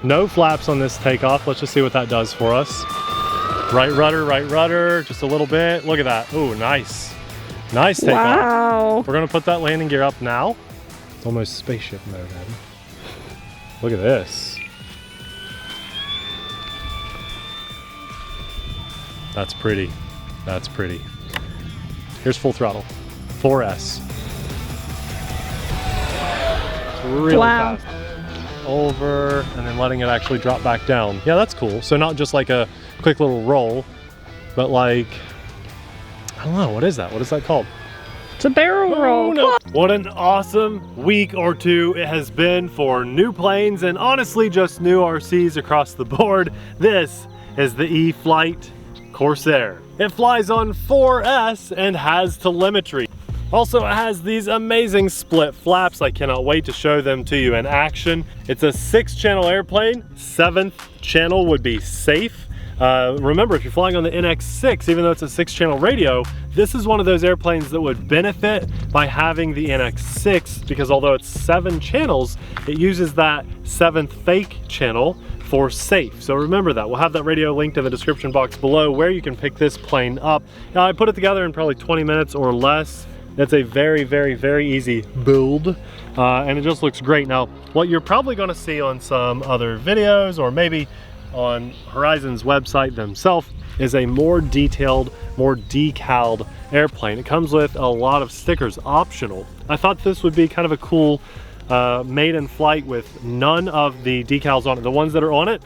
No flaps on this takeoff. Let's just see what that does for us. Right rudder, just a little bit. Look at that. Ooh, nice. Nice takeoff. Wow. We're gonna put that landing gear up now. It's almost spaceship mode, Abby. Look at this. That's pretty. That's pretty. Here's full throttle. 4S. It's really fast. Over, and then letting it actually drop back down. Yeah, that's cool. So not just like a quick little roll, but like, I don't know, what is that? What is that called? It's a barrel roll. No. What an awesome week or two it has been for new planes and honestly just new RCs across the board. This is the E-flite Corsair. It flies on 4S and has telemetry. Also, it has these amazing split flaps. I cannot wait to show them to you in action. It's a 6-channel airplane. 7th channel would be safe. Remember, if you're flying on the NX6, even though it's a 6-channel radio, this is one of those airplanes that would benefit by having the NX6 because although it's 7 channels, it uses that 7th fake channel for safe. So remember that. We'll have that radio linked in the description box below where you can pick this plane up. Now, I put it together in probably 20 minutes or less. That's a very, very, very easy build, and it just looks great. Now, what you're probably gonna see on some other videos or maybe on Horizon's website themselves is a more detailed, more decaled airplane. It comes with a lot of stickers, optional. I thought this would be kind of a cool maiden flight with none of the decals on it. The ones that are on it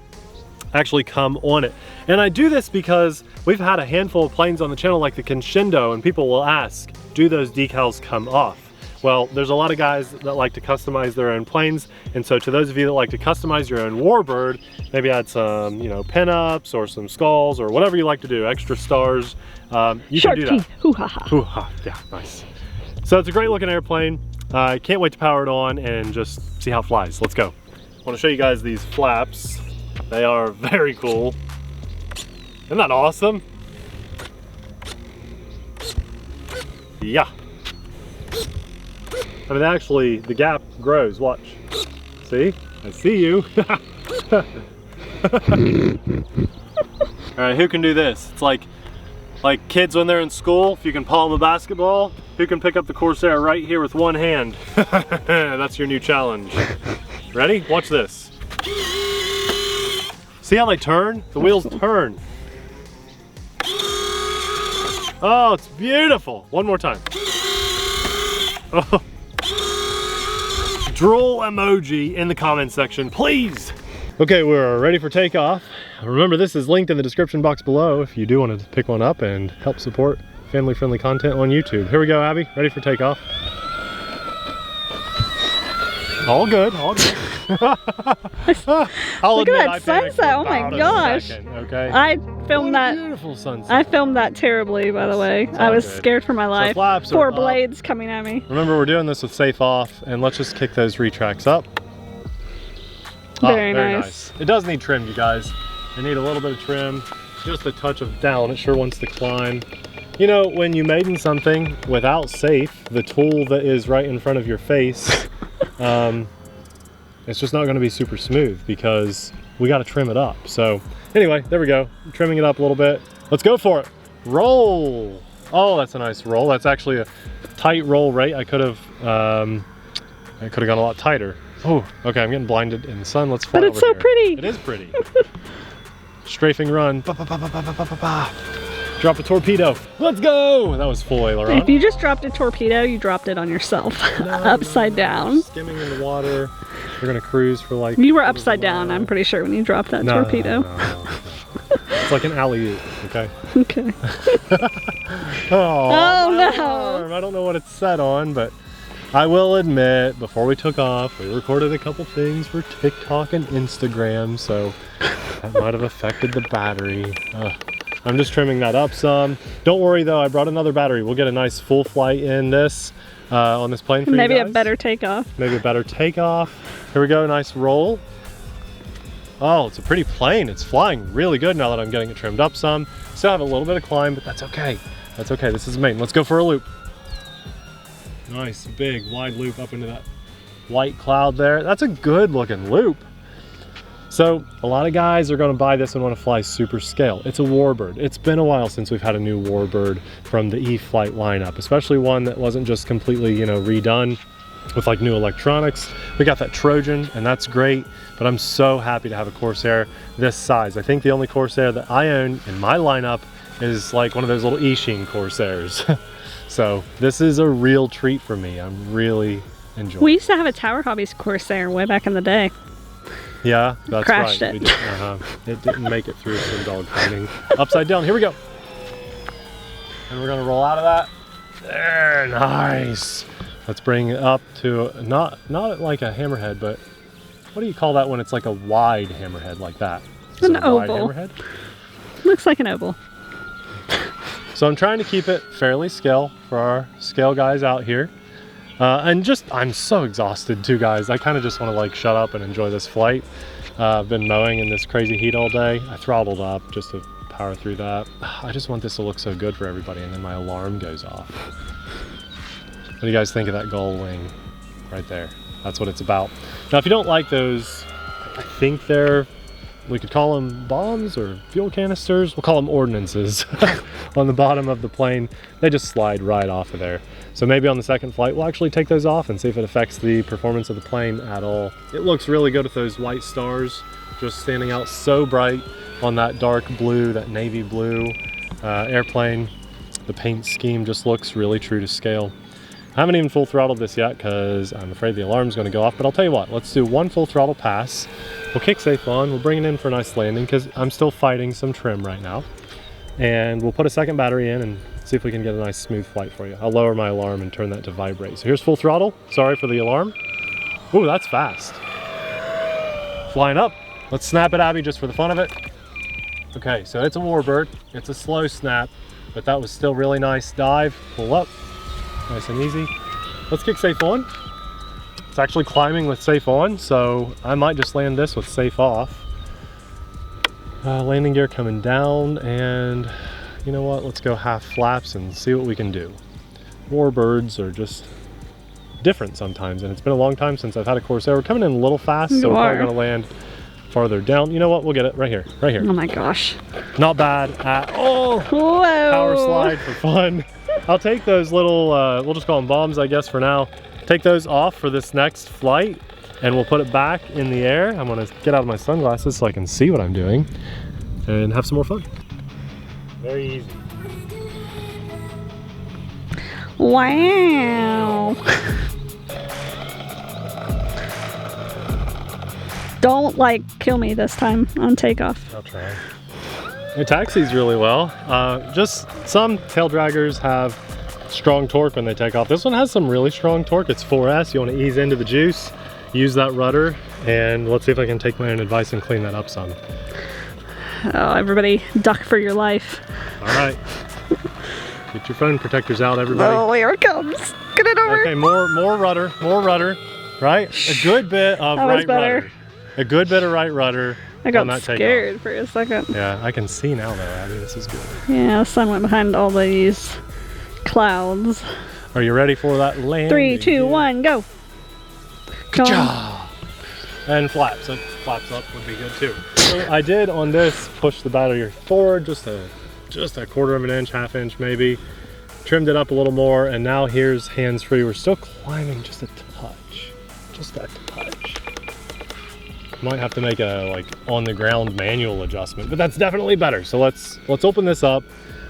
actually come on it. And I do this because we've had a handful of planes on the channel like the Crescendo, and people will ask, do those decals come off? Well, there's a lot of guys that like to customize their own planes, and so to those of you that like to customize your own Warbird, maybe add some, you know, pin-ups or some skulls or whatever you like to do, extra stars, you can do that. Hoo-ha-ha. Hoo-ha, yeah, nice. So it's a great looking airplane. I can't wait to power it on and just see how it flies. Let's go. I want to show you guys these flaps. They are very cool. Isn't that awesome? Yeah. I mean, actually, the gap grows. Watch. See? I see you. All right, who can do this? It's like kids when they're in school. If you can palm a basketball, who can pick up the Corsair right here with one hand? That's your new challenge. Ready? Watch this. See how they turn? The wheels turn. Oh, it's beautiful. One more time. Oh. Drool emoji in the comment section, please. Okay, we're ready for takeoff. Remember, this is linked in the description box below if you do want to pick one up and help support family-friendly content on YouTube. Here we go, Abby. Ready for takeoff. All good, all good. I'll Look at that sunset, oh my gosh. Okay. I filmed that. Beautiful sunset. I filmed that terribly, by the way. I was scared for my life. So 4 blades coming at me. Remember, we're doing this with safe off, and let's just kick those retracts up. Very nice. It does need trim, you guys. They need a little bit of trim, just a touch of down. It sure wants to climb. You know, when you maiden something without safe, the tool that is right in front of your face, it's just not going to be super smooth because we got to trim it up. So anyway, there we go. I'm trimming it up a little bit. Let's go for it. Roll. Oh, that's a nice roll. That's actually a tight roll rate. I could have gone a lot tighter. Oh, okay, I'm getting blinded in the sun. Let's fly over here. But it's so pretty. It is pretty. Strafing run. Ba, ba, ba, ba, ba, ba, ba, ba. Drop a torpedo. Let's go. That was full aileron. If you just dropped a torpedo, you dropped it on yourself. Upside down. Skimming in the water. We're gonna cruise for like. You were upside down, I'm pretty sure, when you dropped that torpedo. No. It's like an alley-oop, okay? Okay. Oh no. I don't know what it's set on, but I will admit, before we took off, we recorded a couple things for TikTok and Instagram, so that might have affected the battery. I'm just trimming that up some. Don't worry though, I brought another battery. We'll get a nice full flight in this, on this plane for you guys. Maybe a better takeoff. Maybe a better takeoff. Here we go, nice roll. Oh, it's a pretty plane. It's flying really good now that I'm getting it trimmed up some. Still have a little bit of climb, but that's okay. That's okay, this is main. Let's go for a loop. Nice, big, wide loop up into that white cloud there. That's a good looking loop. So a lot of guys are gonna buy this and wanna fly super scale. It's a warbird. It's been a while since we've had a new warbird from the E-flite lineup, especially one that wasn't just completely, you know, redone with like new electronics. We got that Trojan and that's great, but I'm so happy to have a Corsair this size. I think the only Corsair that I own in my lineup is like one of those little Ishin Corsairs. So this is a real treat for me. I'm really enjoying it. We used to have a Tower Hobbies Corsair way back in the day. Yeah, that's Crashed right. it. We did, it didn't make it through some dog fighting. Upside down, here we go. And we're gonna roll out of that. There, nice. Let's bring it up to, not like a hammerhead, but what do you call that when it's like a wide hammerhead like that? Is An it a wide oval. hammerhead? Looks like an oval. So I'm trying to keep it fairly scale for our scale guys out here. And just, I'm so exhausted too, guys. I kind of just want to like shut up and enjoy this flight. I've been mowing in this crazy heat all day. I throttled up just to power through that. I just want this to look so good for everybody, and then my alarm goes off. What do you guys think of that gull wing right there? That's what it's about. Now, if you don't like those, I think we could call them bombs or fuel canisters. We'll call them ordnances on the bottom of the plane. They just slide right off of there. So maybe on the second flight, we'll actually take those off and see if it affects the performance of the plane at all. It looks really good with those white stars just standing out so bright on that dark blue, that navy blue airplane. The paint scheme just looks really true to scale. I haven't even full throttled this yet because I'm afraid the alarm's going to go off, but I'll tell you what, let's do one full throttle pass. We'll kick safe on, we'll bring it in for a nice landing because I'm still fighting some trim right now. And we'll put a second battery in and see if we can get a nice smooth flight for you. I'll lower my alarm and turn that to vibrate. So here's full throttle. Sorry for the alarm. Ooh, that's fast. Flying up. Let's snap it, Abby, just for the fun of it. Okay, so it's a warbird. It's a slow snap, but that was still really nice dive. Pull up. Nice and easy. Let's kick safe on. It's actually climbing with safe on, so I might just land this with safe off. Landing gear coming down, and you know what? Let's go half flaps and see what we can do. Warbirds are just different sometimes, and it's been a long time since I've had a Corsair. We're coming in a little fast, so we're probably gonna land farther down. You know what? We'll get it right here, right here. Oh my gosh. Not bad at all. Whoa. Power slide for fun. I'll take those little, we'll just call them bombs, I guess, for now. Take those off for this next flight, and we'll put it back in the air. I'm gonna get out of my sunglasses so I can see what I'm doing and have some more fun. Very easy. Wow. Don't like kill me this time on takeoff. I'll try. It taxis really well. Just some tail draggers have strong torque when they take off. This one has some really strong torque. It's 4S. You want to ease into the juice, use that rudder, and let's see if I can take my own advice and clean that up some. Oh, everybody duck for your life. All right. Get your phone protectors out, everybody. Oh, here it comes. Get it over. Okay, more rudder, right? A good bit of That was right better. rudder. A good bit of right rudder. I got on that takeoff. scared for a second. Yeah, I can see now though, Abby. This is good. Yeah, the sun went behind all these clouds. Are you ready for that landing? 3, 2, 1, go. Good job. And flaps. So flaps up would be good too. So I did on this push the battery forward just a quarter of an inch, half inch maybe. Trimmed it up a little more, and now here's hands-free. We're still climbing just a touch. Just a touch. Might have to make a like on the ground manual adjustment, but that's definitely better. So let's open this up.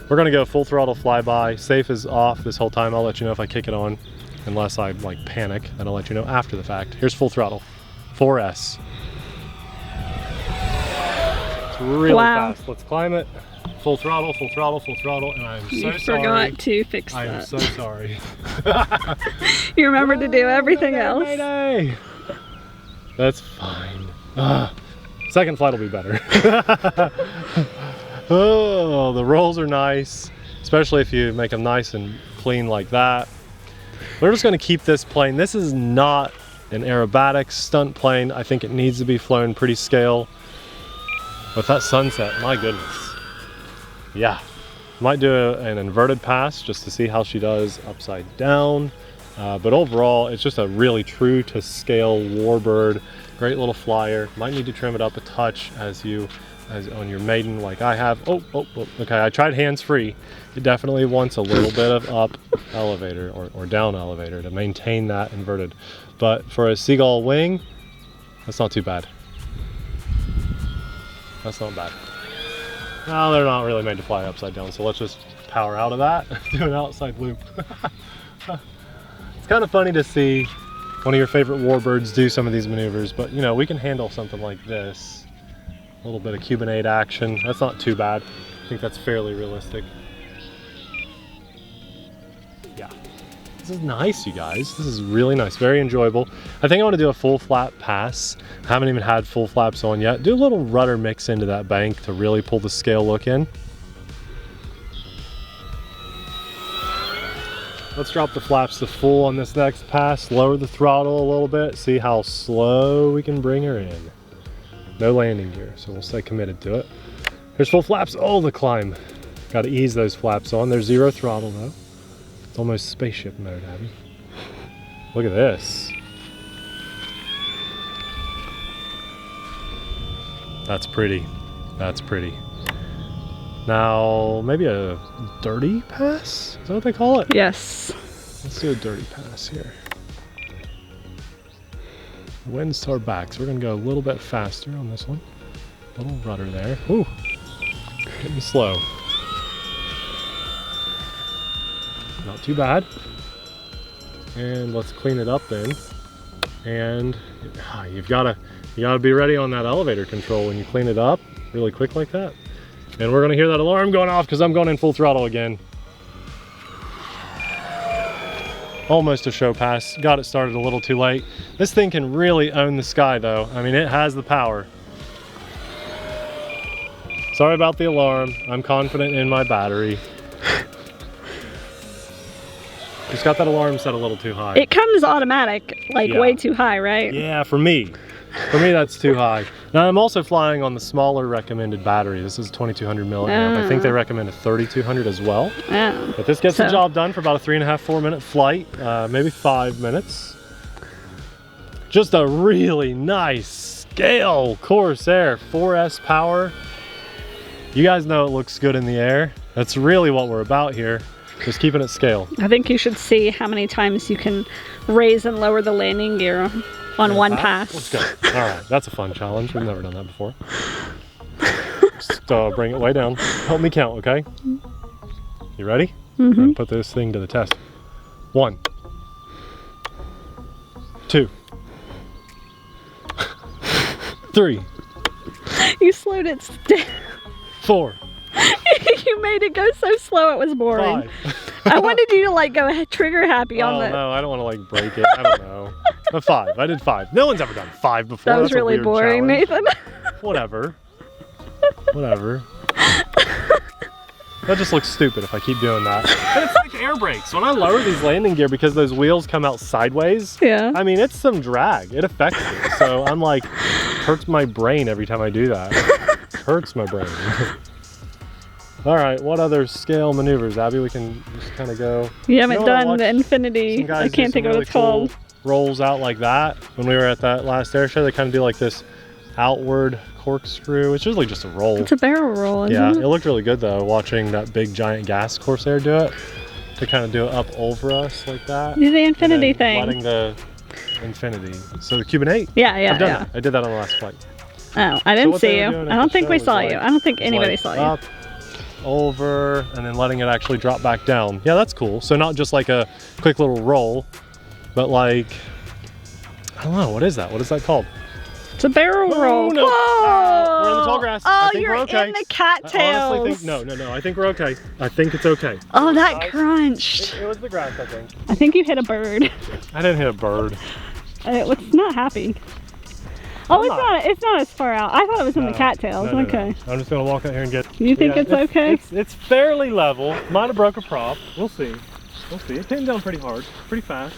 We're gonna go full throttle flyby. Safe is off this whole time. I'll let you know if I kick it on, unless I like panic, and I'll let you know after the fact. Here's full throttle, 4S. It's really fast. Let's climb it. Full throttle, full throttle, full throttle, and I'm so You sorry. forgot to fix I that. am so sorry. You remembered to do everything else. Mayday. That's fine. Second flight will be better. Oh, the rolls are nice, especially if you make them nice and clean like that. We're just going to keep this plane. This is not an aerobatic stunt plane. I think it needs to be flown pretty scale. With that sunset, my goodness. Yeah, might do an inverted pass just to see how she does upside down. But overall, it's just a really true to scale warbird. Great little flyer. Might need to trim it up a touch as on your maiden like I have. Oh, okay, I tried hands-free. It definitely wants a little bit of up elevator or down elevator to maintain that inverted. But for a seagull wing, that's not too bad. That's not bad. No, they're not really made to fly upside down, so let's just power out of that, do an outside loop. It's kind of funny to see one of your favorite warbirds do some of these maneuvers, but you know, we can handle something like this. A little bit of Cubanate action. That's not too bad. I think that's fairly realistic. Yeah. This is nice, you guys. This is really nice, very enjoyable. I think I want to do a full flap pass. I haven't even had full flaps on yet. Do a little rudder mix into that bank to really pull the scale look in. Let's drop the flaps to full on this next pass, lower the throttle a little bit, see how slow we can bring her in. No landing gear, so we'll stay committed to it. Here's full flaps. Oh, the climb. Got to ease those flaps on. There's zero throttle though. It's almost spaceship mode, Abby. Look at this. That's pretty. That's pretty. Now, maybe a dirty pass? Is that what they call it? Yes. Let's do a dirty pass here. The wind's to our back, so we're gonna go a little bit faster on this one. Little rudder there. Ooh, getting slow. Not too bad. And let's clean it up then. And you gotta be ready on that elevator control when you clean it up really quick like that. And we're gonna hear that alarm going off because I'm going in full throttle again. Almost a show pass. Got it started a little too late. This thing can really own the sky though. I mean, it has the power. Sorry about the alarm. I'm confident in my battery. Just got that alarm set a little too high. It comes automatic, like way too high, right? Yeah, for me. For me, that's too high. Now, I'm also flying on the smaller recommended battery. This is 2200 milliamp. I think they recommend a 3200 as well. But this gets the job done for about a 3.5–4 minute flight, maybe 5 minutes. Just a really nice scale Corsair 4S power. You guys know it looks good in the air. That's really what we're about here. Just keeping it scale. I think you should see how many times you can raise and lower the landing gear on one pass. Let's go. All right, that's a fun challenge. We've never done that before. Just bring it way down. Help me count, okay? You ready? Mm-hmm. Put this thing to the test. 1, 2, 3. You slowed it down. 4. You made it go so slow it was boring. 5. I wanted you to like go trigger happy on the... Oh no, I don't want to like break it. I don't know. A 5. I did 5. No one's ever done 5 before. That was really boring, Nathan. Whatever. Whatever. That just looks stupid if I keep doing that. And it's like air brakes. When I lower these landing gear because those wheels come out sideways, I mean, it's some drag. It affects me. So I'm like, hurts my brain every time I do that. Hurts my brain. All right, what other scale maneuvers, Abby? We can just kind of go. You haven't done the Infinity. I can't think of what it's called. Rolls out like that. When we were at that last air show, they kind of do like this outward corkscrew. It's usually just a roll. It's a barrel roll, isn't it? Yeah, it looked really good though, watching that big giant gas Corsair do it. To kind of do it up over us like that. Do the Infinity thing. Letting the Infinity. So the Cubanate. Yeah, I've done that. I did that on the last flight. Oh, I didn't see you. I don't think we saw you. I don't think anybody saw you. Up, over, and then letting it actually drop back down. Yeah, that's cool. So not just like a quick little roll, but like, I don't know, what is that? What is that called? It's a barrel roll. No. We're in the tall grass. Oh, I think you're we're okay. in the cattails. I honestly think, no, I think we're okay. I think it's okay. Oh, that crunched. It was the grass, I think. I think you hit a bird. I didn't hit a bird. It's not happy. Oh, it's not as far out. I thought it was in the cattails. No, okay. I'm just gonna walk out here and get. You think it's okay? It's fairly level. Might have broke a prop. We'll see. We'll see. It came down pretty hard, pretty fast.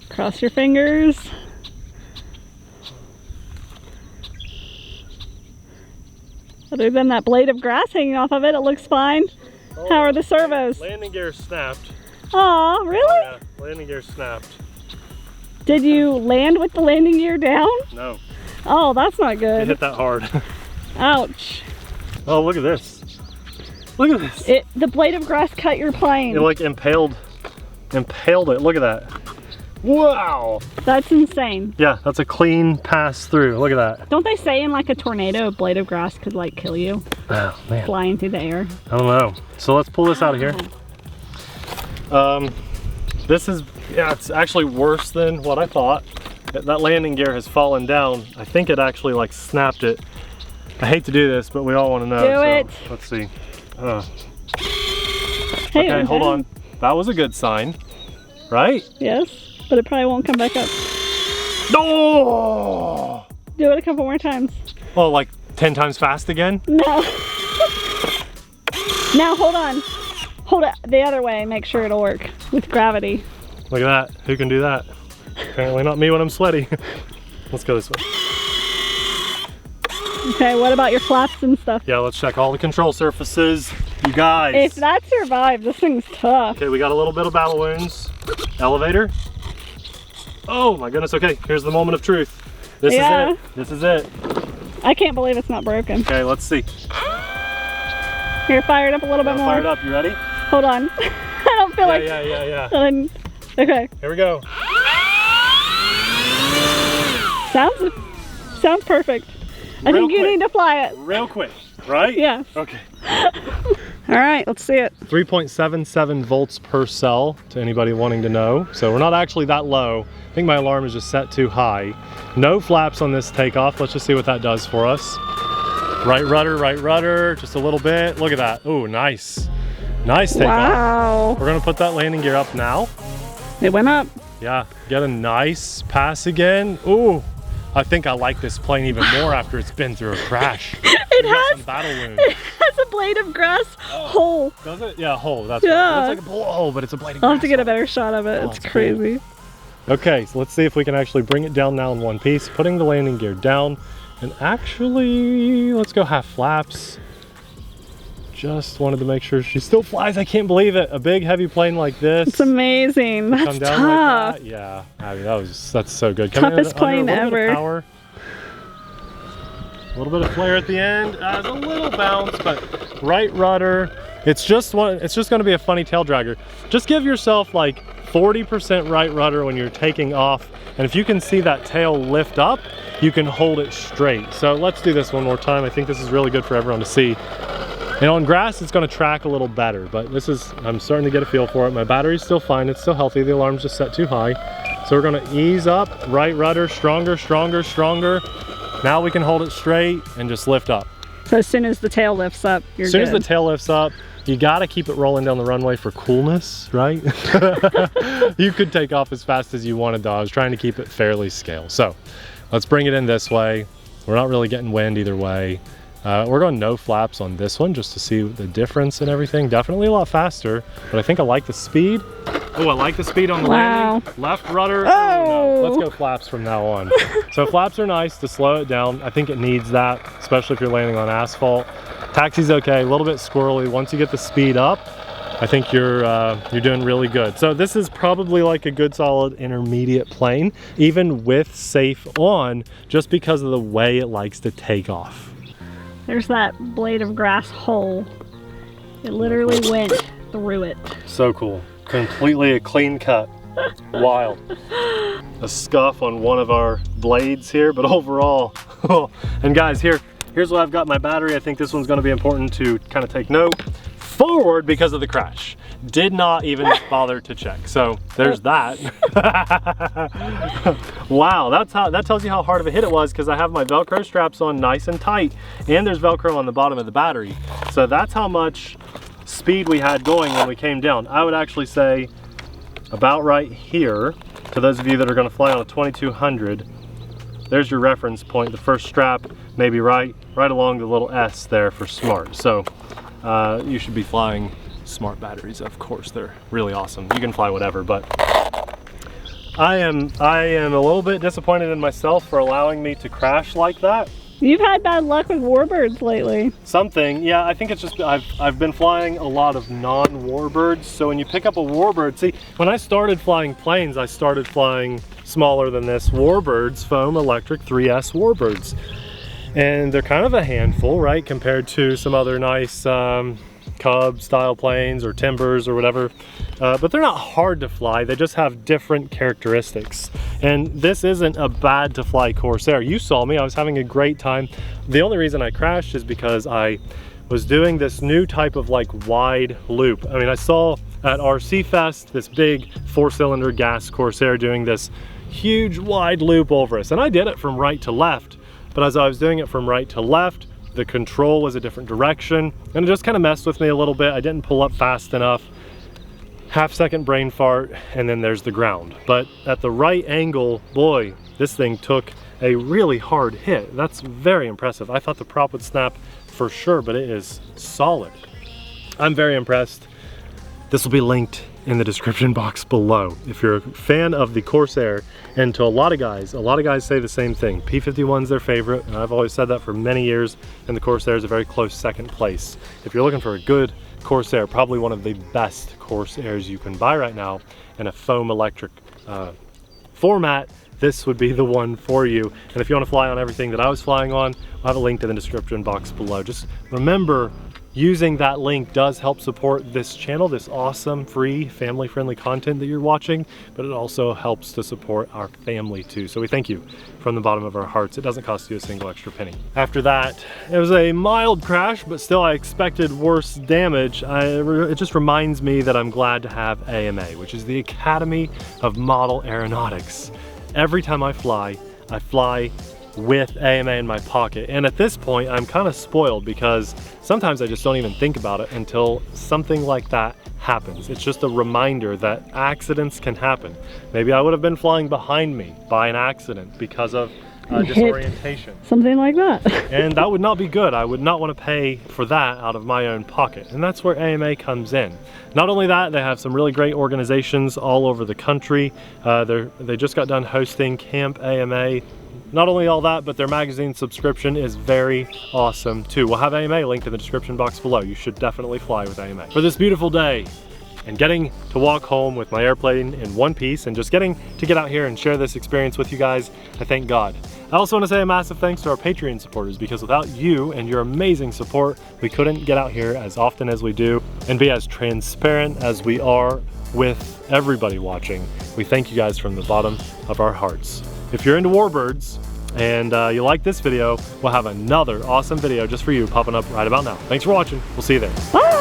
Cross your fingers. Other than that blade of grass hanging off of it, it looks fine. How are the servos? Landing gear snapped. Aw, really? Yeah, landing gear snapped. Did you land with the landing gear down? No, Oh, that's not it good. hit that hard. Ouch. Oh, look at this. Look at this. The blade of grass cut your plane. It like impaled it. Look at that. Wow. That's insane. Yeah, that's a clean pass through. Look at that. Don't they say in like a tornado, a blade of grass could like kill you Oh, man. flying through the air? I don't know. So let's pull this out of here. This is, yeah, it's actually worse than what I thought. That landing gear has fallen down. I think it actually like snapped it. I hate to do this, but we all want to know. Do it. Let's see. Hey, Okay, hold on. That was a good sign, right? Yes, but it probably won't come back up. No! Do it a couple more times. Oh, like 10 times fast again? No. Now hold on. Hold it the other way. Make sure it'll work with gravity. Look at that. Who can do that? Apparently not me when I'm sweaty. Let's go this way. Okay, what about your flaps and stuff? Yeah, let's check all the control surfaces. You guys. If that survived, this thing's tough. Okay, we got a little bit of battle wounds. Elevator. Oh my goodness, okay, here's the moment of truth. This is it. This is it. I can't believe it's not broken. Okay, let's see. Here, fire it up a little bit more. Fire it up, you ready? Hold on. I don't feel like. Yeah. Okay. Here we go. Sounds perfect. I think you need to fly it. Real quick, right? Yeah. Okay. All right, let's see it. 3.77 volts per cell, to anybody wanting to know. So we're not actually that low. I think my alarm is just set too high. No flaps on this takeoff. Let's just see what that does for us. Right rudder, just a little bit. Look at that. Oh, nice. Nice takeoff. Wow. We're gonna put that landing gear up now. It went up. Yeah, get a nice pass again. Ooh, I think I like this plane even more after it's been through a crash. It We got has some battle wounds. It has a blade of grass hole. Does it? Yeah, hole. That's Yeah. right. It looks like a bullet hole, but it's a blade of I'll have to grass get a hole. better shot of it. Oh, It's it's cool. crazy. Okay, so let's see if we can actually bring it down now in one piece. Putting the landing gear down, and actually, let's go half flaps. Just wanted to make sure she still flies. I can't believe it. A big heavy plane like this. It's amazing. That's come down tough. like that. Yeah, I mean, that's so good. Toughest plane under a little bit of ever. power. A little bit of flare at the end, a little bounce, but right rudder. It's just going to be a funny tail dragger. Just give yourself like 40% right rudder when you're taking off, and if you can see that tail lift up, you can hold it straight. So let's do this one more time. I think this is really good for everyone to see. And on grass, it's going to track a little better, but I'm starting to get a feel for it. My battery's still fine. It's still healthy. The alarm's just set too high. So we're going to ease up, right rudder, stronger. Now we can hold it straight and just lift up. So as soon as the tail lifts up, you're As soon good. as the tail lifts up, you got to keep it rolling down the runway for coolness, right? You could take off as fast as you wanted though. I was trying to keep it fairly scale. So let's bring it in this way. We're not really getting wind either way. We're going no flaps on this one just to see the difference and everything. Definitely a lot faster, but I think I like the speed. Oh, I like the speed on the landing. Left rudder. Oh. No. Let's go flaps from now on. So flaps are nice to slow it down. I think it needs that, especially if you're landing on asphalt. Taxi's okay, a little bit squirrely. Once you get the speed up, I think you're doing really good. So this is probably like a good solid intermediate plane, even with safe on, just because of the way it likes to take off. There's that blade of grass hole. It literally went through it. So cool. Completely a clean cut. Wild. A scuff on one of our blades here, but overall. And guys, here's what I've got in my battery. I think this one's going to be important to kind of take note. Forward because of the crash. Did not even bother to check. So there's that. Wow, that tells you how hard of a hit it was, because I have my Velcro straps on nice and tight, and there's Velcro on the bottom of the battery. So that's how much speed we had going when we came down. I would actually say about right here, to those of you that are going to fly on a 2200, there's your reference point. The first strap maybe right along the little S there for smart. So you should be flying smart batteries. Of course, they're really awesome. You can fly whatever, but I am a little bit disappointed in myself for allowing me to crash like that. You've had bad luck with warbirds lately. Something, yeah, I think it's just, I've been flying a lot of non-warbirds, so when you pick up a warbird, see, when I started flying planes, I started flying smaller than this warbirds, Foam Electric 3S warbirds. And they're kind of a handful, right, compared to some other nice Cub style planes or Timbers or whatever, but they're not hard to fly. They just have different characteristics, and this isn't a bad to fly Corsair. You saw me, I was having a great time. The only reason I crashed is because I was doing this new type of like wide loop. I mean, I saw at RC Fest this big 4-cylinder gas Corsair doing this huge wide loop over us, and I did it from right to left, but as I was doing it from right to left, the control was a different direction, and it just kind of messed with me a little bit. I didn't pull up fast enough. Half-second brain fart, and then there's the ground. But at the right angle, boy, this thing took a really hard hit. That's very impressive. I thought the prop would snap for sure, but it is solid. I'm very impressed. This will be linked in the description box below. If you're a fan of the Corsair, and to a lot of guys say the same thing. P-51's their favorite, and I've always said that for many years, and the Corsair is a very close second place. If you're looking for a good Corsair, probably one of the best Corsairs you can buy right now in a foam electric format, this would be the one for you. And if you want to fly on everything that I was flying on, I'll have a link in the description box below. Just remember, using that link does help support this channel, this awesome, free, family-friendly content that you're watching, but it also helps to support our family too. So we thank you from the bottom of our hearts. It doesn't cost you a single extra penny. After that, it was a mild crash, but still I expected worse damage. It just reminds me that I'm glad to have AMA, which is the Academy of Model Aeronautics. Every time I fly with AMA in my pocket, and at this point I'm kind of spoiled because sometimes I just don't even think about it until something like that happens. It's just a reminder that accidents can happen. Maybe I would have been flying behind me by an accident because of disorientation. Something like that. And that would not be good. I would not want to pay for that out of my own pocket. And that's where AMA comes in. Not only that, they have some really great organizations all over the country. They just got done hosting Camp AMA. Not only all that, but their magazine subscription is very awesome too. We'll have AMA linked in the description box below. You should definitely fly with AMA. For this beautiful day, and getting to walk home with my airplane in one piece, and just getting to get out here and share this experience with you guys, I thank God. I also want to say a massive thanks to our Patreon supporters, because without you and your amazing support, we couldn't get out here as often as we do and be as transparent as we are with everybody watching. We thank you guys from the bottom of our hearts. If you're into warbirds and you like this video, we'll have another awesome video just for you popping up right about now. Thanks for watching. We'll see you there. Bye.